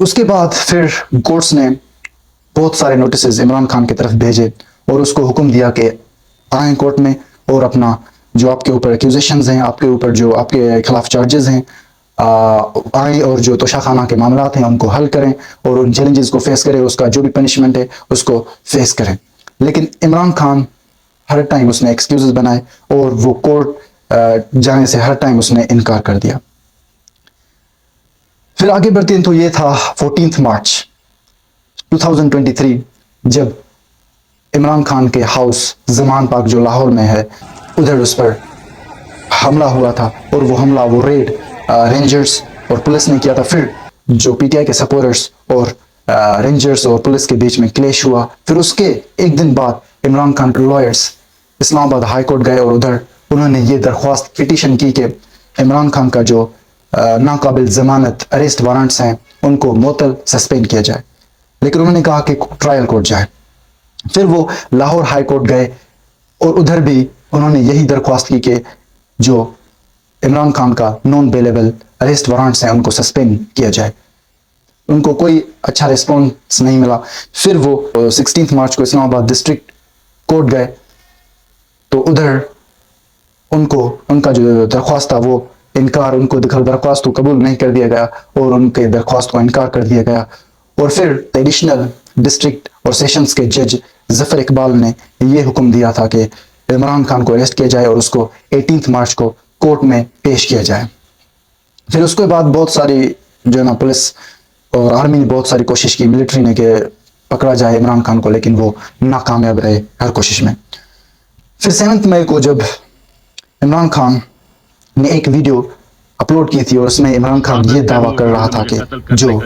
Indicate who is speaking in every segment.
Speaker 1: اس کے بعد پھر کورٹس نے بہت سارے نوٹسز عمران خان کی طرف بھیجے اور اس کو حکم دیا کہ آئیں کورٹ میں اور اپنا جو آپ کے اوپر ایکوزیشنز ہیں، آپ کے اوپر جو آپ کے خلاف چارجز ہیں، آئیں اور جو توشہ خانہ کے معاملات ہیں ان کو حل کریں اور ان چیلنجز کو فیس کریں، اس کا جو بھی پنشمنٹ ہے اس کو فیس کریں. لیکن عمران خان ہر ٹائم اس نے ایکسکیوزز بنائے اور وہ کورٹ جانے سے ہر ٹائم اس نے انکار کر دیا. پھر آگے بڑھتے ہیں تو یہ تھا 14 مارچ 2023 جب عمران خان کے ہاؤس زمان پارک جو لاہور میں ہے ادھر اس پر حملہ ہوا تھا، اور وہ حملہ وہ ریڈ رینجرز اور پولیس نے کیا تھا. پھر جو پی ٹی آئی کے سپورٹرز اور رینجرز اور پولیس کے بیچ میں کلیش ہوا. پھر اس کے ایک دن بعد عمران خان کے لائرز اسلام آباد ہائی کورٹ گئے اور ادھر انہوں نے یہ درخواست پٹیشن کی کہ عمران خان کا جو ناقابل ضمانت اریسٹ وارنٹس ہیں ان کو معطل سسپینڈ کیا جائے. لیکن انہوں نے کہا کہ ٹرائل کورٹ جائے. پھر وہ لاہور ہائی کورٹ گئے اور ادھر بھی انہوں نے یہی درخواست کی کہ جو عمران خان کا نان بیلیبل اریسٹ وارنٹس ہیں ان کو سسپینڈ کیا جائے. ان کو کوئی اچھا ریسپانس نہیں ملا. پھر وہ 16 مارچ کو اسلام آباد ڈسٹرکٹ کورٹ گئے تو ادھر ان کا جو درخواست تھا وہ انکار، ان کو درخواست کو قبول نہیں کر دیا گیا اور ان کے درخواست کو انکار کر دیا گیا. اور پھر ایڈیشنل ڈسٹرکٹ اور سیشنز کے جج ظفر اقبال نے یہ حکم دیا تھا کہ عمران خان کو اریسٹ کیا جائے اور اس کو 18 مارچ کو کورٹ میں پیش کیا جائے. پھر اس کے بعد بہت ساری جو ہے نا پولیس اور آرمی نے بہت ساری کوشش کی، ملٹری نے کہ پکڑا جائے عمران خان کو، لیکن وہ ناکامیاب رہے ہر کوشش میں. پھر 7 مئی کو جب عمران خان نے ایک ویڈیو اپلوڈ کی تھی اور اس میں عمران خان یہ دعویٰ کر رہا تھا کہ جو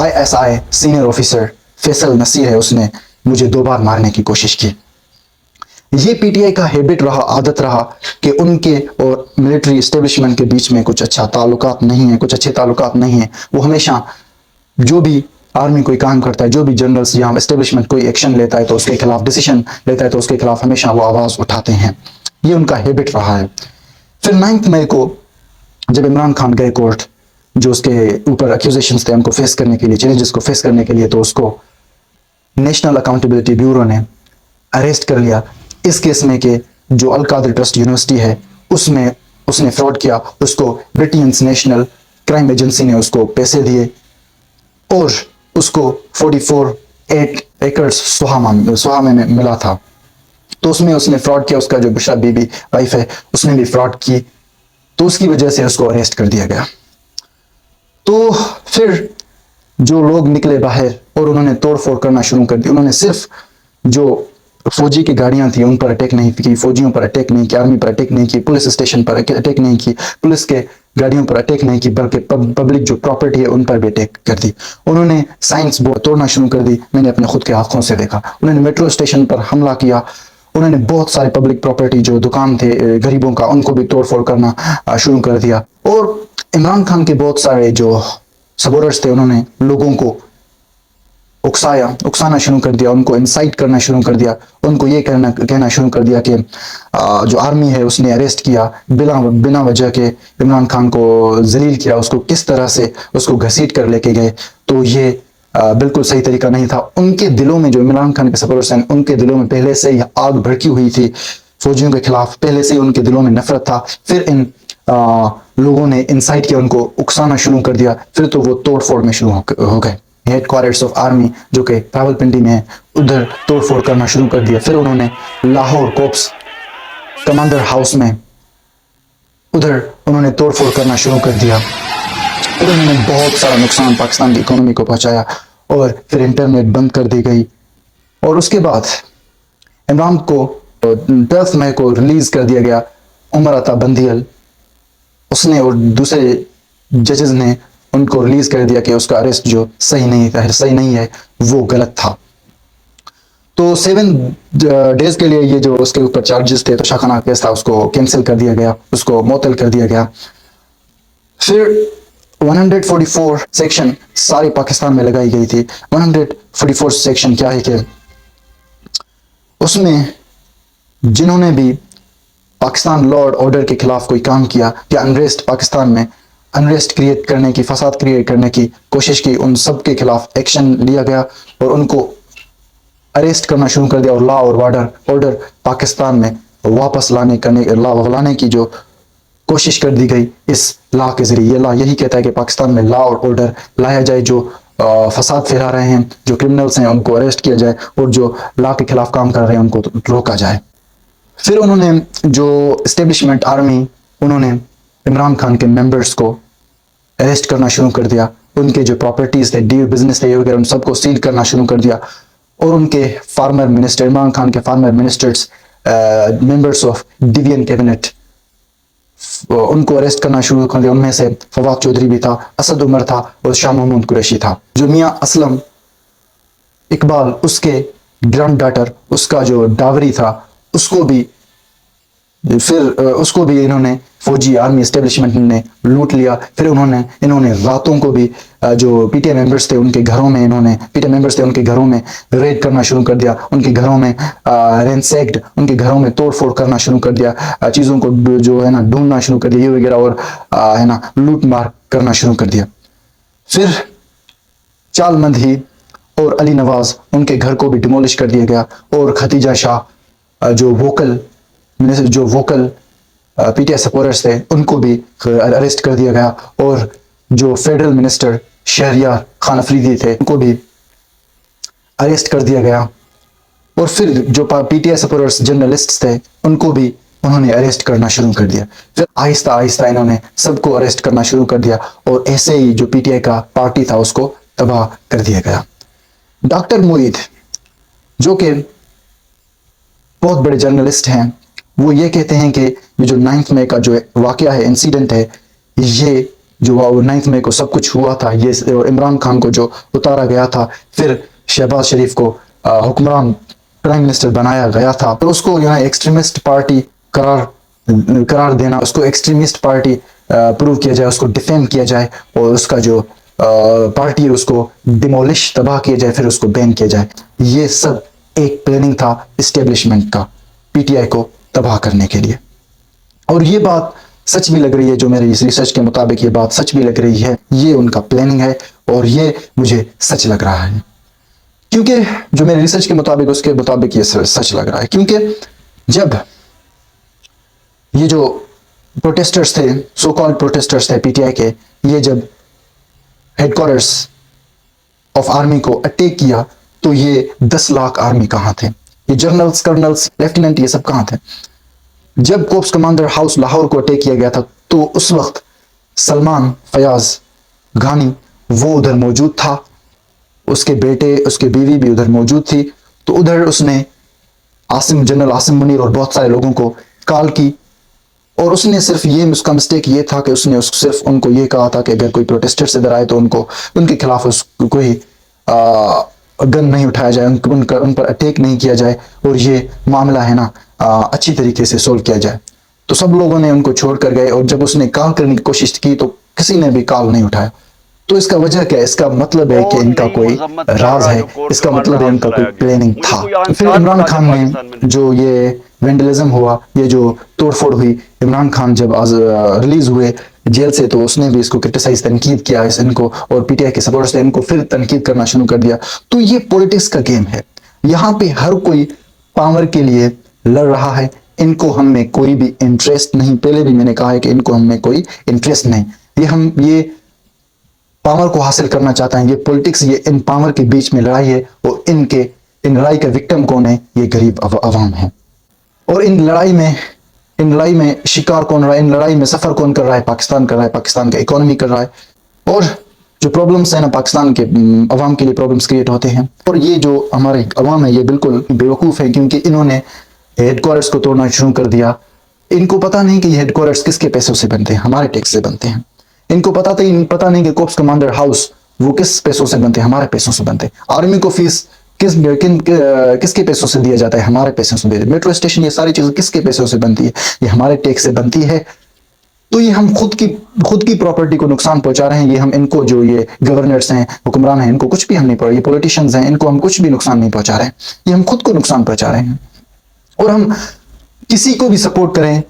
Speaker 1: ISI senior officer Faisal Naseer ہے اس نے مجھے 2 بار مارنے کی کوشش کی. یہ پی ٹی آئی کا ہیبٹ رہا، عادت رہا کہ ان کے اور ملٹری اسٹیبلشمنٹ کے بیچ میں کچھ اچھا تعلقات نہیں ہیں، کچھ اچھے تعلقات نہیں ہیں. وہ ہمیشہ جو بھی آرمی کوئی کام کرتا ہے، جو بھی جنرلز یا اسٹیبلشمنٹ کوئی ایکشن لیتا ہے تو اس کے خلاف ڈیسیشن لیتا ہے تو اس کے خلاف ہمیشہ وہ آواز اٹھاتے ہیں. یہ ان کا ہیبٹ رہا ہے. پھر 9 مئی کو جب عمران خان گئے کورٹ جو اس کے اوپر ایکوزیشنز تھے ان کو فیس کرنے کے لیے، چیلنجز کو فیس کرنے کے لیے، تو اس کو نیشنل اکاؤنٹیبلٹی بیورو نے اریسٹ کر لیا اس کیس میں کہ جو القادر ٹرسٹ یونیورسٹی ہے اس میں اس نے فراڈ کیا. اس کو برٹش نیشنل کرائم ایجنسی نے اس کو پیسے دیے اور اس کو 44 ایکڑ سہامے میں ملا تھا. تو اس میں اس نے فراڈ کیا. اس کا جو بشرا بی بی وائف ہے اس نے بھی فراڈ کی، تو اس کی وجہ سے اس کو اریسٹ کر دیا گیا. تو پھر جو لوگ نکلے باہر اور انہوں نے توڑ پھوڑ کرنا شروع کر دی. انہوں نے صرف جو فوجی کی گاڑیاں تھیں ان پر اٹیک نہیں کی، فوجیوں پر اٹیک نہیں کی، آرمی پر اٹیک نہیں کی، پولیس اسٹیشن پر اٹیک نہیں کی، پولیس کے گاڑیوں پر اٹیک نہیں کی، بلکہ پبلک جو پراپرٹی ہے ان پر بھی اٹیک کر دی. انہوں نے سائنس بورڈ توڑنا شروع کر دی. میں نے اپنے خود کے آنکھوں سے دیکھا. انہوں نے میٹرو اسٹیشن پر حملہ کیا. انہوں نے بہت سارے پبلک پراپرٹی جو دکان تھے غریبوں کا ان کو بھی توڑ پھوڑ کرنا شروع کر دیا. اور عمران خان کے بہت سارے جو سپورٹرز تھے انہوں نے لوگوں کو اکسانا شروع کر دیا، ان کو انسائٹ کرنا شروع کر دیا. ان کو یہ کہنا شروع کر دیا کہ جو آرمی ہے اس نے اریسٹ کیا بنا وجہ کے، عمران خان کو ذلیل کیا، اس کو کس طرح سے اس کو گھسیٹ کر لے کے گئے. تو یہ بالکل صحیح طریقہ نہیں تھا. ان کے دلوں میں جو عمران خان کے سپورٹرز ہیں ان کے دلوں میں پہلے سے ہی آگ بھڑکی ہوئی تھی فوجیوں کے خلاف. پہلے سے ہی ان کے دلوں میں نفرت تھا. پھر ان لوگوں نے انسائٹ کیا، ان کو اکسانا شروع کر دیا. پھر تو وہ توڑ پھوڑ میں شروع ہو گئے. ہیڈ کوارٹرز آف آرمی جو کہ راولپنڈی میں ہے ادھر توڑ پھوڑ کرنا شروع کر دیا. پھر انہوں نے لاہور کوپس کمانڈر ہاؤس میں ادھر انہوں نے توڑ پھوڑ کرنا شروع کر دیا. پھر انہوں نے بہت سارا نقصان پاکستان کی اکانومی کو پہنچایا اور پھر انٹرنیٹ بند کر دی گئی. اور اس کے بعد عمران کو 12 مئی کو ریلیز کر دیا گیا. عمر عطا بندیل اس نے اور دوسرے ججز نے ان کو ریلیز کر دیا کہ اس کا اریسٹ جو صحیح نہیں ہے وہ غلط تھا. تو 7 ڈیز کے لیے یہ جو اس کے اوپر چارجز تھے تو شاخانہ کیس تھا اس کو کینسل کر دیا گیا، اس کو معطل کر دیا گیا. پھر 144 سیکشن سارے پاکستان میں لگائی گئی تھی. 144 سیکشن کیا ہے کہ اس میں جنہوں نے بھی پاکستان لا اینڈ آرڈر کے خلاف کوئی کام کیا یا انریسٹ پاکستان میں انریسٹ کریٹ کرنے کی، فساد کریٹ کرنے کی کوشش کی، ان سب کے خلاف ایکشن لیا گیا اور ان کو اریسٹ کرنا شروع کر دیا، اور لا اور آرڈر پاکستان میں واپس لانے کی جو کوشش کر دی گئی اس لا کے ذریعے. یہ لا یہی کہتا ہے کہ پاکستان میں لا اور آرڈر لایا جائے، جو فساد پھیلا رہے ہیں، جو کرمنلز ہیں ان کو اریسٹ کیا جائے، اور جو لا کے خلاف کام کر رہے ہیں ان کو روکا جائے. پھر انہوں نے جو اسٹیبلشمنٹ آرمی، انہوں نے عمران خان کے ممبرز کو اریسٹ کرنا شروع کر دیا، ان کے جو پراپرٹیز تھے، ڈیو بزنس تھے وغیرہ، ان سب کو سیل کرنا شروع کر دیا، اور ان کے فارمر منسٹر، عمران خان کے فارمر منسٹرز، ممبرز آف ڈیوین کیبنٹ، ان کو اریسٹ کرنا شروع کر دیا. ان میں سے فواد چودھری بھی تھا، اسد عمر تھا، اور شاہ محمود قریشی تھا. جو میاں اسلم اقبال، اس کے گرینڈ ڈاٹر، اس کا جو ڈاوری تھا، اس کو بھی انہوں نے فوجی آرمی اسٹیبلشمنٹ نے لوٹ لیا. پھر انہوں نے راتوں کو بھی جو پی ٹی آئی ممبرز تھے ان کے گھروں میں ریڈ کرنا شروع کر دیا، ان کے گھروں میں رینسیکڈ، ان کے گھروں میں توڑ پھوڑ کرنا شروع کر دیا، چیزوں کو جو ہے نا ڈھونڈنا شروع کر دیا یہ وغیرہ، اور ہے نا لوٹ مار کرنا شروع کر دیا. پھر چال مدہی اور علی نواز، ان کے گھر کو بھی ڈیمولش کر دیا گیا، اور ختیجہ شاہ جو vocal P T I supporters تھے ان کو بھی اریسٹ کر دیا گیا، اور جو فیڈرل منسٹر شہریار خان افریدی تھے ان کو بھی اریسٹ کر دیا گیا. اور پھر جو P T I supporters journalist تھے ان کو بھی انہوں نے اریسٹ کرنا شروع کر دیا. پھر آہستہ آہستہ انہوں نے سب کو اریسٹ کرنا شروع کر دیا، اور ایسے ہی جو پی ٹی آئی کا پارٹی تھا اس کو تباہ کر دیا گیا. ڈاکٹر معید جو کہ بہت بڑے جرنلسٹ ہیں، وہ یہ کہتے ہیں کہ یہ جو 9 مئی کا جو واقعہ ہے، انسیڈنٹ ہے، یہ جو 9 مئی کو سب کچھ ہوا تھا، یہ عمران خان کو جو اتارا گیا تھا، پھر شہباز شریف کو حکمران پرائم منسٹر بنایا گیا تھا، تو اس کو یہاں ایکسٹریمسٹ پارٹی قرار دینا، اس کو ایکسٹریمسٹ پارٹی پروو کیا جائے، اس کو ڈیفیم کیا جائے، اور اس کا جو پارٹی ہے اس کو ڈیمولش، تباہ کیا جائے، پھر اس کو بین کیا جائے. یہ سب ایک پلاننگ تھا اسٹیبلشمنٹ کا پی ٹی آئی کو تباہ کرنے کے لیے. اور یہ بات سچ بھی لگ رہی ہے، جو میرے اس ریسرچ کے مطابق یہ بات سچ بھی لگ رہی ہے، یہ ان کا پلاننگ ہے، اور یہ مجھے سچ لگ رہا ہے، کیونکہ جو میرے ریسرچ کے مطابق اس کے مطابق یہ سچ لگ رہا ہے. کیونکہ جب یہ جو پروٹیسٹرز تھے، سو کالڈ پروٹیسٹرز تھے پی ٹی آئی کے، یہ جب ہیڈ کوارٹرز آف آرمی کو اٹیک کیا، تو یہ 10 لاکھ آرمی کہاں تھے؟ یہ جنرلز، کرنلز، لیفٹیننٹ، یہ سب کہاں تھے؟ جب کوپس کمانڈر ہاؤس لاہور کو اٹیک کیا گیا تھا، تو اس وقت سلمان فیاض گھانی وہ ادھر موجود تھا، اس کے بیٹے، اس کے بیوی بھی ادھر موجود تھی. تو ادھر اس نے جنرل عاصم منیر اور بہت سارے لوگوں کو کال کی، اور اس نے صرف اس کا مسٹیک یہ تھا کہ اس نے صرف ان کو یہ کہا تھا کہ اگر کوئی پروٹیسٹرز ادھر آئے تو ان کے خلاف کوئی گن نہیں اٹھایا جائے، ان پر اٹیک نہیں کیا جائے، اور یہ معاملہ ہے نا اچھی طریقے سے سولو کیا جائے. تو سب لوگوں نے ان کو چھوڑ کر گئے، اور جب اس نے کال کرنے کی کوشش کی تو کسی نے بھی کال نہیں اٹھایا. تو اس کا وجہ کیا ہے؟ اس کا مطلب ہے کہ ان کا کوئی راز ہے، اس کا مطلب ہے ان کا کوئی پلاننگ تھا. پھر عمران خان نے جو یہ وینڈلزم ہوا، یہ جو توڑ پھوڑ ہوئی، عمران خان جب ریلیز ہوئے جیل سے تو اس نے بھی اس کو کرٹیسائز، تنقید کیا ان کو، اور پی ٹی آئی کے سپورٹرز نے ان کو پھر تنقید کرنا شروع کر دیا. تو یہ پولیٹکس کا گیم ہے، یہاں پہ ہر کوئی پاور کے لیے لڑ رہا ہے. ان کو ہم میں کوئی بھی انٹرسٹ نہیں، پہلے بھی میں نے کہا ہے کہ ان کو ہم میں کوئی انٹرسٹ نہیں. یہ پاور کو حاصل کرنا چاہتا ہے، یہ پولیٹکس، یہ ان پاور کے بیچ میں لڑائی ہے، اور ان لڑائی کا وکٹم کون ہے؟ یہ غریب عوام ہے. اور ان لڑائی میں شکار کون رہا ہے؟ ان لڑائی میں سفر کون کر رہا ہے؟ پاکستان کر رہا ہے، پاکستان کا اکانومی کر رہا ہے. اور جو پرابلمس ہیں نا پاکستان کے عوام کے لیے پرابلمس کریٹ ہوتے ہیں. اور یہ جو ہمارے عوام ہے یہ بالکل بیوقوف ہے، کیونکہ انہوں نے ہیڈ کوارٹرز کو توڑنا شروع کر دیا. ان کو پتہ نہیں کہ یہ ہیڈ کوارٹرز کس کے پیسوں سے بنتے ہیں؟ ہمارے ٹیکس سے بنتے ہیں. ان کو پتہ نہیں کہ کوپس کمانڈر ہاؤس وہ کس پیسوں سے بنتے ہیں؟ ہمارے پیسوں سے بنتے ہیں. آرمی کو فیس کس کے پیسوں سے دیا جاتا ہے؟ ہمارے پیسوں سے. میٹرو اسٹیشن، یہ ساری چیزیں کس کے پیسوں سے بنتی ہے؟ یہ ہمارے ٹیکس سے بنتی ہے. تو یہ ہم خود کی پراپرٹی کو نقصان پہنچا رہے ہیں. یہ ہم ان کو، جو یہ گورنرز ہیں، حکمران ہیں، ان کو کچھ بھی ہم نہیں پہنچا، یہ پولیٹیشنز ہیں، ان کو ہم کچھ بھی نقصان نہیں پہنچا رہے ہیں. یہ ہم خود کو نقصان پہنچا رہے ہیں. اور ہم کسی کو بھی سپورٹ کریں،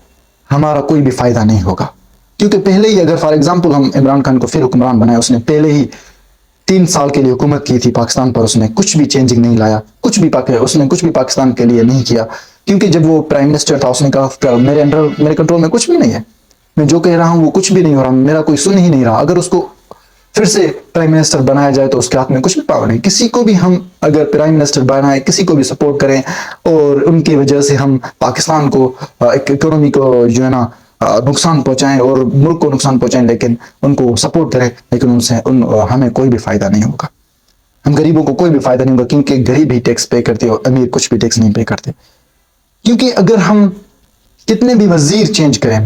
Speaker 1: ہمارا کوئی بھی فائدہ نہیں ہوگا. کیونکہ پہلے ہی اگر فار ایگزامپل ہم عمران خان کو پھر حکمران بنائے، اس نے پہلے ہی 3 سال کے لیے حکومت کی تھی پاکستان پر، اس نے کچھ بھی چینجنگ نہیں لایا، اس نے کچھ بھی پاکستان کے لیے نہیں کیا. کیونکہ جب وہ پرائم منسٹر تھا اس نے کہا میرے کنٹرول میں کچھ بھی نہیں ہے، میں جو کہہ رہا ہوں وہ کچھ بھی نہیں ہو رہا، میرا کوئی سن ہی نہیں رہا. اگر اس کو پھر سے پرائم منسٹر بنایا جائے تو اس کے ہاتھ میں کچھ بھی پاور نہیں. کسی کو بھی ہم اگر پرائم منسٹر بنائیں، کسی کو بھی سپورٹ کریں اور ان کی وجہ سے ہم پاکستان کو اکانومی کو جو ہے نا نقصان پہنچائیں اور ملک کو نقصان پہنچائیں، لیکن ان کو سپورٹ کریں، لیکن ان سے ہمیں کوئی بھی فائدہ نہیں ہوگا. ہم غریبوں کو کوئی بھی فائدہ نہیں ہوگا، کیونکہ غریب ہی ٹیکس پے کرتے اور امیر کچھ بھی ٹیکس نہیں پے کرتے. کیونکہ اگر ہم کتنے بھی وزیر چینج کریں،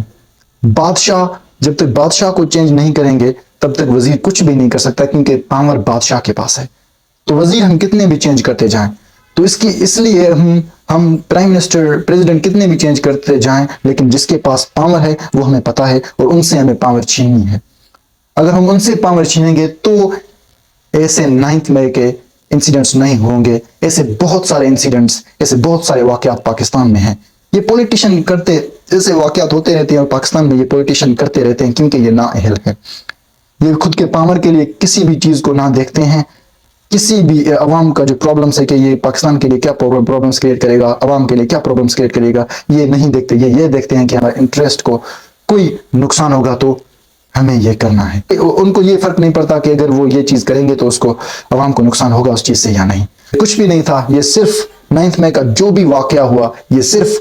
Speaker 1: بادشاہ جب تک بادشاہ کو چینج نہیں کریں گے تب تک وزیر کچھ بھی نہیں کر سکتا، کیونکہ پاور بادشاہ کے پاس ہے. تو وزیر ہم کتنے بھی چینج کرتے جائیں، تو اس لیے ہم پرائم منسٹر پریزیڈنٹ کتنے بھی چینج کرتے جائیں، لیکن جس کے پاس پاور ہے وہ ہمیں پتا ہے اور ان سے ہمیں پاور چھیننی ہے. اگر ہم ان سے پاور چھینیں گے تو ایسے 9 مئی کے انسیڈنٹس نہیں ہوں گے. ایسے بہت سارے انسیڈنٹس، ایسے بہت سارے واقعات پاکستان میں ہیں. یہ پولیٹیشین کرتے ایسے واقعات ہوتے رہتے ہیں، اور پاکستان میں یہ پولیٹیشین کرتے رہتے ہیں کیونکہ یہ نااہل ہے. یہ خود کے پاور کے لیے کسی بھی چیز کو نہ دیکھتے ہیں. کسی بھی عوام کا جو پرابلمس ہے کہ یہ پاکستان کے لیے کیا پرابلمس کریٹ کرے گا، عوام کے لیے کیا پرابلمس کریٹ کرے گا، یہ نہیں دیکھتے. یہ دیکھتے ہیں کہ ہمارے انٹرسٹ کو کوئی نقصان ہوگا تو ہمیں یہ کرنا ہے. ان کو یہ فرق نہیں پڑتا کہ اگر وہ یہ چیز کریں گے تو اس کو عوام کو نقصان ہوگا اس چیز سے یا نہیں. کچھ بھی نہیں تھا. یہ صرف 9 مئی کا جو بھی واقعہ ہوا یہ صرف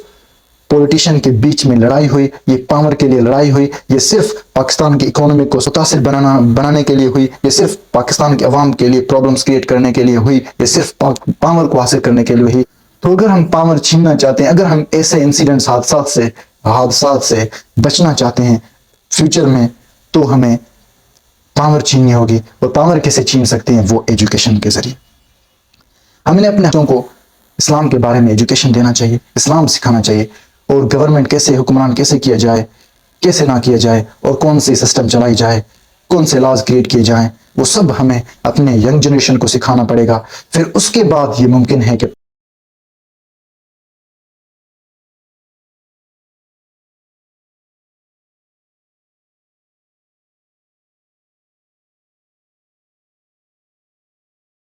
Speaker 1: پولیٹیشین کے بیچ میں لڑائی ہوئی، یہ پاور کے لیے لڑائی ہوئی، یہ صرف پاکستان کی اکانومی کو متاثر بنانے کے لیے ہوئی، یہ صرف پاکستان کے عوام کے لیے پرابلمس کریٹ کرنے کے لیے ہوئی، یہ صرف پاور کو حاصل کرنے کے لیے ہوئی. تو اگر ہم پاور چھیننا چاہتے ہیں، اگر ہم ایسے انسیڈنٹس حادثات سے بچنا چاہتے ہیں فیوچر میں، تو ہمیں پاور چھیننی ہوگی. اور پاور کیسے چھین سکتے ہیں؟ وہ ایجوکیشن کے ذریعے. ہم نے اپنے بچوں کو اسلام کے بارے میں ایجوکیشن دینا چاہیے، اسلام سکھانا چاہیے، اور گورنمنٹ کیسے، حکمران کیسے کیا جائے، کیسے نہ کیا جائے، اور کون سی سسٹم چلائی جائے، کون سے لاز کریٹ کیے جائیں، وہ سب ہمیں اپنے ینگ جنریشن کو سکھانا پڑے گا. پھر اس کے بعد یہ ممکن ہے کہ